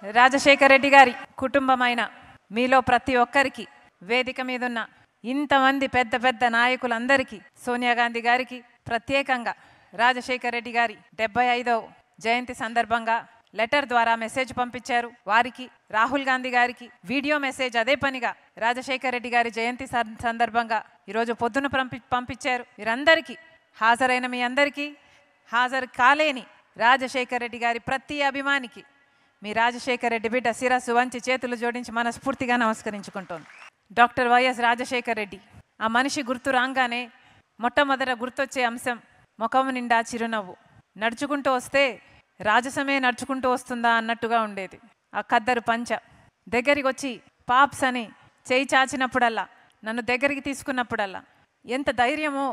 రాజశేఖర రెడ్డి గారి కుటుంబమైన మీలో ప్రతి ఒక్కరికి వేదిక మీద ఉన్న ఇంతమంది పెద్ద పెద్ద నాయకులందరికీ సోనియా గాంధీ గారికి ప్రత్యేకంగా రాజశేఖర రెడ్డి గారి 75వ జయంతి సందర్భంగా లెటర్ ద్వారా మెసేజ్ పంపించారు. వారికి రాహుల్ గాంధీ గారికి వీడియో మెసేజ్ అదే పనిగా రాజశేఖర రెడ్డి గారి జయంతి సందర్భంగా ఈరోజు పొద్దున పంపించారు. వీరందరికీ హాజరైన మీ అందరికీ, హాజరు కాలేని రాజశేఖర రెడ్డి గారి ప్రతి అభిమానికి మీ రాజశేఖర రెడ్డి బిడ్డ శిరస్సు వంచి చేతులు జోడించి మనస్ఫూర్తిగా నమస్కరించుకుంటోంది. డాక్టర్ వైఎస్ రాజశేఖర రెడ్డి ఆ మనిషి గుర్తు రాగానే మొట్టమొదట గుర్తొచ్చే అంశం ముఖం నిండా చిరునవ్వు. నడుచుకుంటూ వస్తే రాజసమే నడుచుకుంటూ వస్తుందా అన్నట్టుగా ఉండేది. ఆ ఖద్దరు పంచ దగ్గరికి వచ్చి పాప్స్ అని చేయి చాచినప్పుడల్లా, నన్ను దగ్గరికి తీసుకున్నప్పుడల్లా ఎంత ధైర్యమో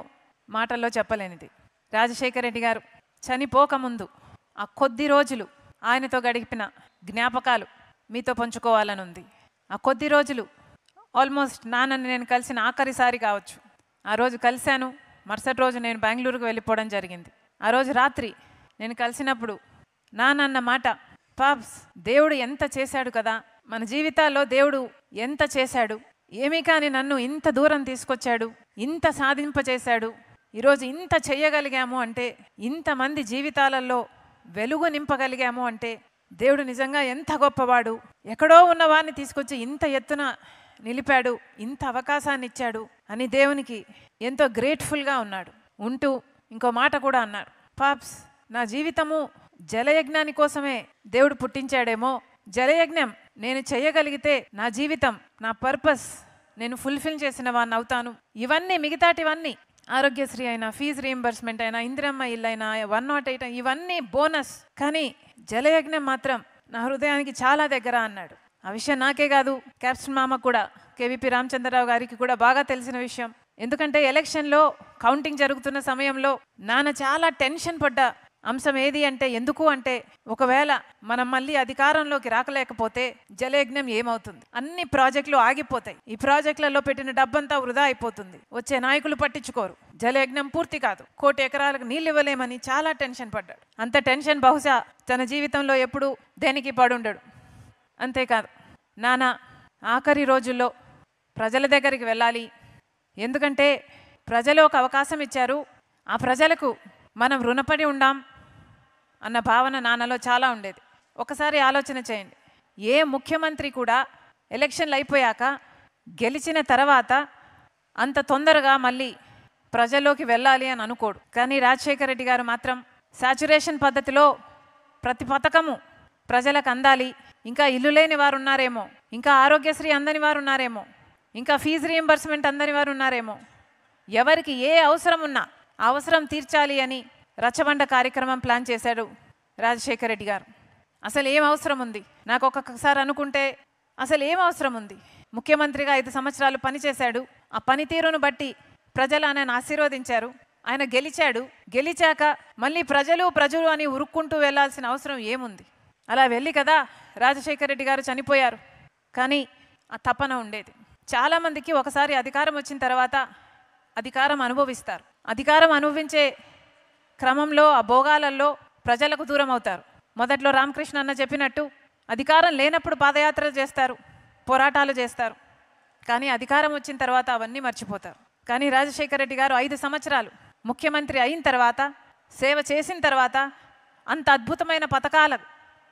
మాటల్లో చెప్పలేనిది. రాజశేఖర రెడ్డి గారు చనిపోకముందు ఆ కొద్ది రోజులు ఆయనతో గడిపిన జ్ఞాపకాలు మీతో పంచుకోవాలని ఉంది. ఆ కొద్ది రోజులు ఆల్మోస్ట్ నాన్నని నేను కలిసిన ఆఖరిసారి కావచ్చు. ఆ రోజు కలిశాను. మరుసటి రోజు నేను బెంగళూరుకు వెళ్ళిపోవడం జరిగింది. ఆ రోజు రాత్రి నేను కలిసినప్పుడు నాన్న మాట, పాప్స్ దేవుడు ఎంత చేశాడు కదా, మన జీవితాల్లో దేవుడు ఎంత చేశాడు, ఏమీ కానీ నన్ను ఇంత దూరం తీసుకొచ్చాడు, ఇంత సాధింపచేశాడు, ఈరోజు ఇంత చెయ్యగలిగాము అంటే, ఇంతమంది జీవితాలలో వెలుగు నింపగలిగాము అంటే దేవుడు నిజంగా ఎంత గొప్పవాడు, ఎక్కడో ఉన్నవాడిని తీసుకొచ్చి ఇంత ఎత్తున నిలిపాడు, ఇంత అవకాశాన్ని ఇచ్చాడు అని దేవునికి ఎంతో గ్రేట్ఫుల్గా ఉన్నాడు. ఉంటూ ఇంకో మాట కూడా అన్నాడు, పాప్స్ నా జీవితము జలయజ్ఞాని కోసమే దేవుడు పుట్టించాడేమో, జలయజ్ఞం నేను చేయగలిగితే నా జీవితం, నా పర్పస్ నేను ఫుల్ఫిల్ చేసిన వాడిని అవుతాను. ఇవన్నీ మిగతాటివన్నీ ఆరోగ్యశ్రీ అయినా, ఫీజు రీయింబర్స్మెంట్ అయినా, ఇందిరమ్మ ఇల్లు అయినా, 108 ఇవన్నీ బోనస్, కానీ జలయజ్ఞం మాత్రం నా హృదయానికి చాలా దగ్గర అన్నాడు. ఆ విషయం నాకే కాదు, క్యాప్టెన్ మామ కూడా, కేవీపీ రామచంద్రరావు గారికి కూడా బాగా తెలిసిన విషయం. ఎందుకంటే ఎలక్షన్లో కౌంటింగ్ జరుగుతున్న సమయంలో నాన్న చాలా టెన్షన్ పడ్డ అంశం ఏది అంటే, ఎందుకు అంటే ఒకవేళ మనం మళ్ళీ అధికారంలోకి రాకలేకపోతే జలయజ్ఞం ఏమవుతుంది, అన్ని ప్రాజెక్టులు ఆగిపోతాయి, ఈ ప్రాజెక్టులలో పెట్టిన డబ్బంతా వృధా అయిపోతుంది, వచ్చే నాయకులు పట్టించుకోరు, జలయజ్ఞం పూర్తి కాదు, 1 కోటి ఎకరాలకు నీళ్ళు ఇవ్వలేమని చాలా టెన్షన్ పడ్డాడు. అంత టెన్షన్ బహుశా తన జీవితంలో ఎప్పుడూ దేనికి పడుండడు. అంతేకాదు నాన్న ఆఖరి రోజుల్లో ప్రజల దగ్గరికి వెళ్ళాలి, ఎందుకంటే ప్రజలు ఒక అవకాశం ఇచ్చారు, ఆ ప్రజలకు మనం రుణపడి ఉండాం అన్న భావన నాన్నలో చాలా ఉండేది. ఒకసారి ఆలోచన చేయండి, ఏ ముఖ్యమంత్రి కూడా ఎలక్షన్లు అయిపోయాక గెలిచిన తర్వాత అంత తొందరగా మళ్ళీ ప్రజల్లోకి వెళ్ళాలి అని అనుకోడు. కానీ రాజశేఖర రెడ్డి గారు మాత్రం సాచురేషన్ పద్ధతిలో ప్రతి పథకము ప్రజలకు అందాలి, ఇంకా ఇల్లు లేని వారు ఉన్నారేమో, ఇంకా ఆరోగ్యశ్రీ అందని వారు ఉన్నారేమో, ఇంకా ఫీజు రీయింబర్స్మెంట్ అందని వారు ఉన్నారేమో, ఎవరికి ఏ అవసరం ఉన్నా అవసరం తీర్చాలి అని రచ్చబండ కార్యక్రమం ప్లాన్ చేశాడు రాజశేఖర రెడ్డి గారు. అసలు ఏం అవసరం ఉంది, నాకు ఒక్కొక్కసారి అనుకుంటే అసలు ఏం అవసరం ఉంది, ముఖ్యమంత్రిగా 5 సంవత్సరాలు పనిచేశాడు, ఆ పనితీరును బట్టి ప్రజలు ఆయనను ఆశీర్వదించారు, ఆయన గెలిచాడు, గెలిచాక మళ్ళీ ప్రజలు అని ఉరుక్కుంటూ వెళ్లాల్సిన అవసరం ఏముంది, అలా వెళ్ళి కదా రాజశేఖర రెడ్డి గారు చనిపోయారు. కానీ ఆ తపన ఉండేది. చాలామందికి ఒకసారి అధికారం వచ్చిన తర్వాత అధికారం అనుభవిస్తారు, అధికారం అనుభవించే క్రమంలో ఆ భోగాలలో ప్రజలకు దూరం అవుతారు. మొదట్లో రామకృష్ణ అన్న చెప్పినట్టు అధికారం లేనప్పుడు పాదయాత్రలు చేస్తారు, పోరాటాలు చేస్తారు, కానీ అధికారం వచ్చిన తర్వాత అవన్నీ మర్చిపోతారు. కానీ రాజశేఖర రెడ్డి గారు 5 సంవత్సరాలు ముఖ్యమంత్రి అయిన తర్వాత, సేవ చేసిన తర్వాత, అంత అద్భుతమైన పథకాల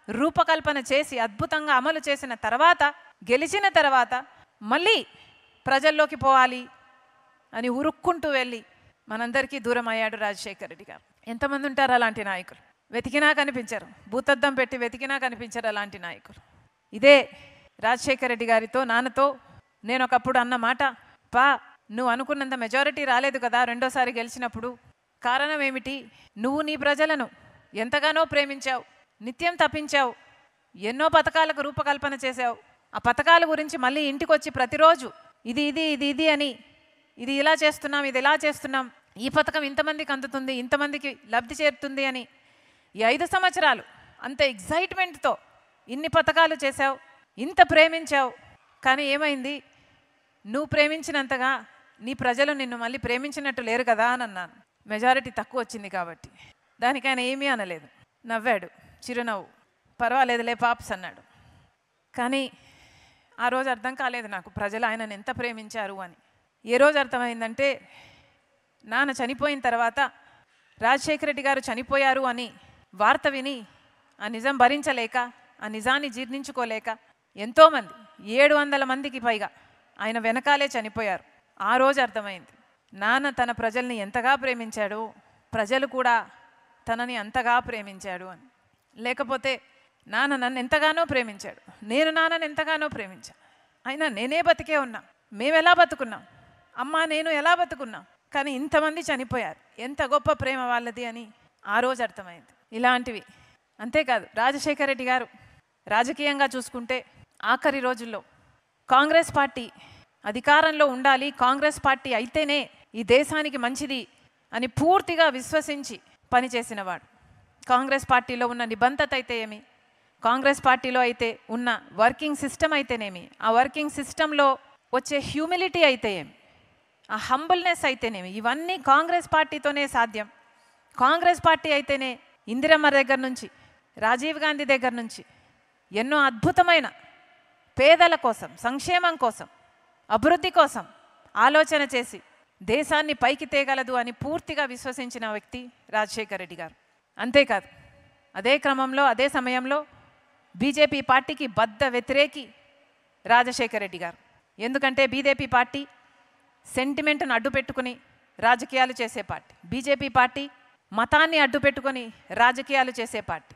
రూపకల్పన చేసి అద్భుతంగా అమలు చేసిన తర్వాత, గెలిచిన తర్వాత మళ్ళీ ప్రజల్లోకి పోవాలి అని ఉరుక్కుంటూ వెళ్ళి మనందరికీ దూరం అయ్యాడు రాజశేఖర రెడ్డి గారు. ఎంతమంది ఉంటారు అలాంటి నాయకులు, వెతికినా కనిపించరు, భూతద్దం పెట్టి వెతికినా కనిపించరు అలాంటి నాయకులు. ఇదే రాజశేఖర రెడ్డి గారితో నాన్నతో నేను ఒకప్పుడు అన్న మాట, పా నువ్వు అనుకున్నంత మెజారిటీ రాలేదు కదా రెండోసారి గెలిచినప్పుడు, కారణం ఏమిటి, నువ్వు నీ ప్రజలను ఎంతగానో ప్రేమించావు, నిత్యం తప్పించావు, ఎన్నో పథకాలకు రూపకల్పన చేశావు, ఆ పథకాల గురించి మళ్ళీ ఇంటికి వచ్చి ప్రతిరోజు ఇది ఇది ఇది ఇది అని, ఇది ఇలా చేస్తున్నాం, ఇది ఇలా చేస్తున్నాం, ఈ పథకం ఇంతమందికి అందుతుంది, ఇంతమందికి లబ్ధి చేరుతుంది అని ఈ 5 సంవత్సరాలు అంత ఎగ్జైట్మెంట్తో ఇన్ని పథకాలు చేశావు, ఇంత ప్రేమించావు. కానీ ఏమైంది, నువ్వు ప్రేమించినంతగా నీ ప్రజలు నిన్ను మళ్ళీ ప్రేమించినట్టు లేరు కదా అని అన్నాను. మెజారిటీ తక్కువ వచ్చింది కాబట్టి. దానికైనా ఏమీ అనలేదు, నవ్వాడు, చిరునవ్వు, పర్వాలేదులే పాప్స్ అన్నాడు. కానీ ఆ రోజు అర్థం కాలేదు నాకు ప్రజలు ఆయనను ఎంత ప్రేమించారు అని. ఏ రోజు అర్థమైందంటే నాన్న చనిపోయిన తర్వాత రాజశేఖర రెడ్డి గారు చనిపోయారు అని వార్త విని ఆ నిజం భరించలేక, ఆ నిజాన్ని జీర్ణించుకోలేక ఎంతోమంది 700 మందికి పైగా ఆయన వెనకాలే చనిపోయారు. ఆ రోజు అర్థమైంది నాన్న తన ప్రజల్ని ఎంతగా ప్రేమించాడు, ప్రజలు కూడా తనని అంతగా ప్రేమించాడు అని. లేకపోతే నాన్న నన్ను ఎంతగానో ప్రేమించాడు, నేను నాన్నని ఎంతగానో ప్రేమించాను, అయినా నేనే బతికే ఉన్నా, మేమెలా బతుకున్నాం, అమ్మ నేను ఎలా బతుకున్నాం, కానీ ఇంతమంది చనిపోయారు, ఎంత గొప్ప ప్రేమ వాళ్ళది అని ఆ రోజు అర్థమైంది. ఇలాంటివి అంతేకాదు రాజశేఖర రెడ్డి గారు రాజకీయంగా చూసుకుంటే ఆఖరి రోజుల్లో కాంగ్రెస్ పార్టీ అధికారంలో ఉండాలి, కాంగ్రెస్ పార్టీ అయితేనే ఈ దేశానికి మంచిది అని పూర్తిగా విశ్వసించి పనిచేసినవాడు. కాంగ్రెస్ పార్టీలో ఉన్న నిబంధత అయితే ఏమి, కాంగ్రెస్ పార్టీలో అయితే ఉన్న వర్కింగ్ సిస్టమ్ అయితేనేమి, ఆ వర్కింగ్ సిస్టంలో వచ్చే హ్యూమిలిటీ అయితే ఏమి, ఆ హంబుల్నెస్ అయితేనేమి, ఇవన్నీ కాంగ్రెస్ పార్టీతోనే సాధ్యం. కాంగ్రెస్ పార్టీ అయితేనే ఇందిరమ్మ దగ్గర నుంచి, రాజీవ్ గాంధీ దగ్గర నుంచి ఎన్నో అద్భుతమైన పేదల కోసం, సంక్షేమం కోసం, అభివృద్ధి కోసం ఆలోచన చేసి దేశాన్ని పైకి తేగలదు అని పూర్తిగా విశ్వసించిన వ్యక్తి రాజశేఖర రెడ్డి గారు. అంతేకాదు అదే క్రమంలో అదే సమయంలో బీజేపీ పార్టీకి బద్ద వ్యతిరేకి రాజశేఖర రెడ్డి గారు. ఎందుకంటే బీజేపీ పార్టీ సెంటిమెంట్ను అడ్డు పెట్టుకుని రాజకీయాలు చేసే పార్టీ, బీజేపీ పార్టీ మతాన్ని అడ్డు పెట్టుకొని రాజకీయాలు చేసే పార్టీ.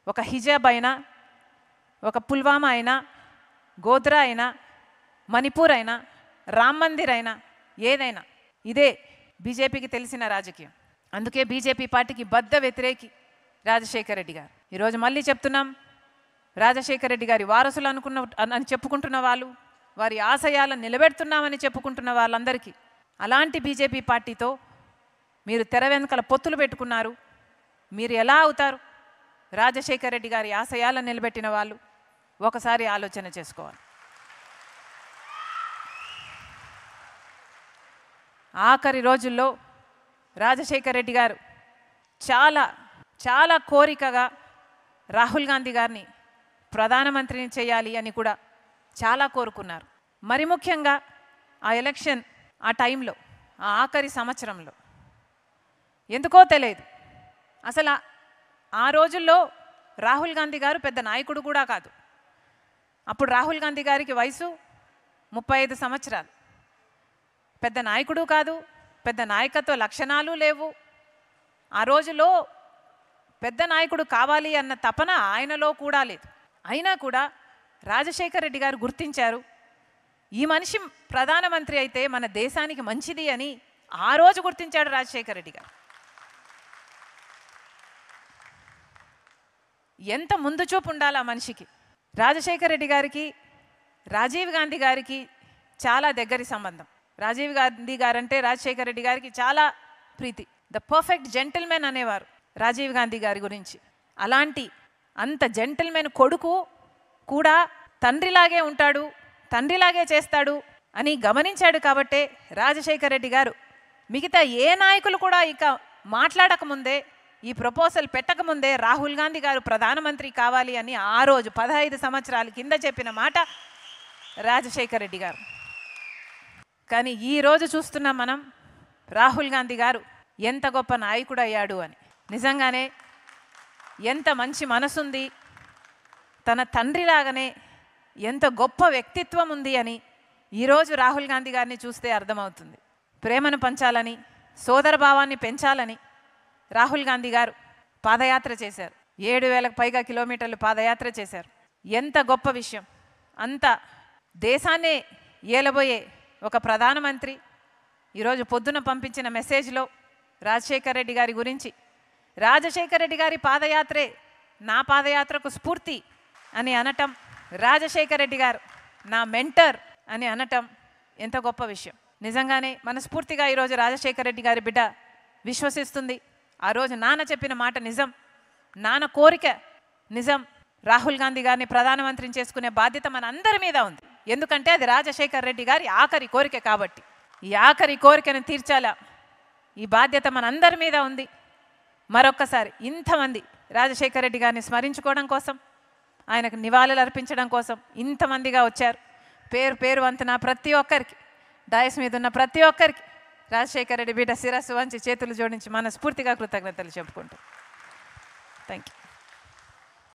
ఒక హిజాబ్ అయినా, ఒక పుల్వామా అయినా, గోద్రా అయినా, మణిపూర్ అయినా, రామ్ మందిర్ అయినా, ఏదైనా ఇదే బీజేపీకి తెలిసిన రాజకీయం. అందుకే బీజేపీ పార్టీకి బద్ద వ్యతిరేకి రాజశేఖర రెడ్డి గారు. ఈరోజు మళ్ళీ చెప్తున్నాం, రాజశేఖర రెడ్డి గారి వారసులు అని చెప్పుకుంటున్న వాళ్ళు, వారి ఆశయాలను నిలబెడుతున్నామని చెప్పుకుంటున్న వాళ్ళందరికీ అలాంటి బీజేపీ పార్టీతో మీరు తెర వెనుకల పొత్తులు పెట్టుకున్నారు. మీరు ఎలా అవుతారు? రాజశేఖర రెడ్డి గారి ఆశయాలను నిలబెట్టిన వాళ్ళు ఒకసారి ఆలోచన చేసుకోవాలి. ఆఖరి రోజుల్లో రాజశేఖర రెడ్డి గారు చాలా చాలా కోరికగా రాహుల్ గాంధీ గారిని ప్రధానమంత్రిని చేయాలి అని కూడా చాలా కోరుకున్నారు. మరి ముఖ్యంగా ఆ ఎలక్షన్ ఆ టైంలో, ఆ ఆఖరి సంవత్సరంలో ఎందుకో తెలియదు, అసలు ఆ రోజుల్లో రాహుల్ గాంధీ గారు పెద్ద నాయకుడు కూడా కాదు. అప్పుడు రాహుల్ గాంధీ గారికి వయసు 35 సంవత్సరాలు. పెద్ద నాయకుడు కాదు, పెద్ద నాయకత్వ లక్షణాలు లేవు. ఆ రోజులో పెద్ద నాయకుడు కావాలి అన్న తపన ఆయనలో కూడా లేదు. అయినా కూడా రాజశేఖర రెడ్డి గారు గుర్తించారు, ఈ మనిషి ప్రధానమంత్రి అయితే మన దేశానికి మంచిది అని ఆ రోజు గుర్తించాడు రాజశేఖర రెడ్డి గారు. ఎంత ముందు చూపు ఉండాలి ఆ మనిషికి. రాజశేఖర రెడ్డి గారికి రాజీవ్ గాంధీ గారికి చాలా దగ్గరి సంబంధం. రాజీవ్ గాంధీ గారంటే రాజశేఖర రెడ్డి గారికి చాలా ప్రీతి. ద పర్ఫెక్ట్ జెంటిల్మెన్ అనేవారు రాజీవ్ గాంధీ గారి గురించి. అలాంటి అంత జెంటిల్మెన్ కొడుకు కూడా తండ్రిలాగే ఉంటాడు, తండ్రిలాగే చేస్తాడు అని గమనించాడు. కాబట్టే రాజశేఖర రెడ్డి గారు మిగతా ఏ నాయకులు కూడా ఇక మాట్లాడకముందే, ఈ ప్రపోజల్ పెట్టకముందే రాహుల్ గాంధీ గారు ప్రధానమంత్రి కావాలి అని ఆ రోజు 15 సంవత్సరాల కింద చెప్పిన మాట రాజశేఖర రెడ్డి గారు. కానీ ఈరోజు చూస్తున్నాం మనం రాహుల్ గాంధీ గారు ఎంత గొప్ప నాయకుడు అయ్యాడు అని. నిజంగానే ఎంత మంచి మనసుంది, తన తండ్రిలాగానే ఎంత గొప్ప వ్యక్తిత్వం ఉంది అని ఈరోజు రాహుల్ గాంధీ గారిని చూస్తే అర్థమవుతుంది. ప్రేమను పంచాలని, సోదరభావాన్ని పెంచాలని రాహుల్ గాంధీ గారు పాదయాత్ర చేశారు. 7,000కు పైగా కిలోమీటర్లు పాదయాత్ర చేశారు. ఎంత గొప్ప విషయం. అంత దేశాన్నే ఏలబోయే ఒక ప్రధానమంత్రి ఈరోజు పొద్దున పంపించిన మెసేజ్లో రాజశేఖర రెడ్డి గారి గురించి, రాజశేఖర రెడ్డి గారి పాదయాత్రే నా పాదయాత్రకు స్ఫూర్తి అని అనటం, రాజశేఖర రెడ్డి గారు నా మెంటర్ అని అనటం ఎంత గొప్ప విషయం. నిజంగానే మనస్ఫూర్తిగా ఈరోజు రాజశేఖర రెడ్డి గారి బిడ్డ విశ్వసిస్తుంది, ఆ రోజు నాన్న చెప్పిన మాట నిజం, నాన్న కోరిక నిజం. రాహుల్ గాంధీ గారిని ప్రధానమంత్రిని చేసుకునే బాధ్యత మన అందరి మీద ఉంది. ఎందుకంటే అది రాజశేఖర రెడ్డి గారి ఆఖరి కోరిక కాబట్టి ఈ ఆఖరి కోరికను తీర్చాలా, ఈ బాధ్యత మన అందరి మీద ఉంది. మరొక్కసారి ఇంతమంది రాజశేఖర రెడ్డి గారిని స్మరించుకోవడం కోసం, ఆయనకు నివాళులు అర్పించడం కోసం ఇంతమందిగా వచ్చారు. పేరు పేరు వంతున ప్రతి ఒక్కరికి, డయస్ మీద ఉన్న ప్రతి ఒక్కరికి రాజశేఖర రెడ్డి బిడ్డ శిరస్సు వంచి చేతులు జోడించి మనస్ఫూర్తిగా కృతజ్ఞతలు చెప్పుకుంటాం. Thank you.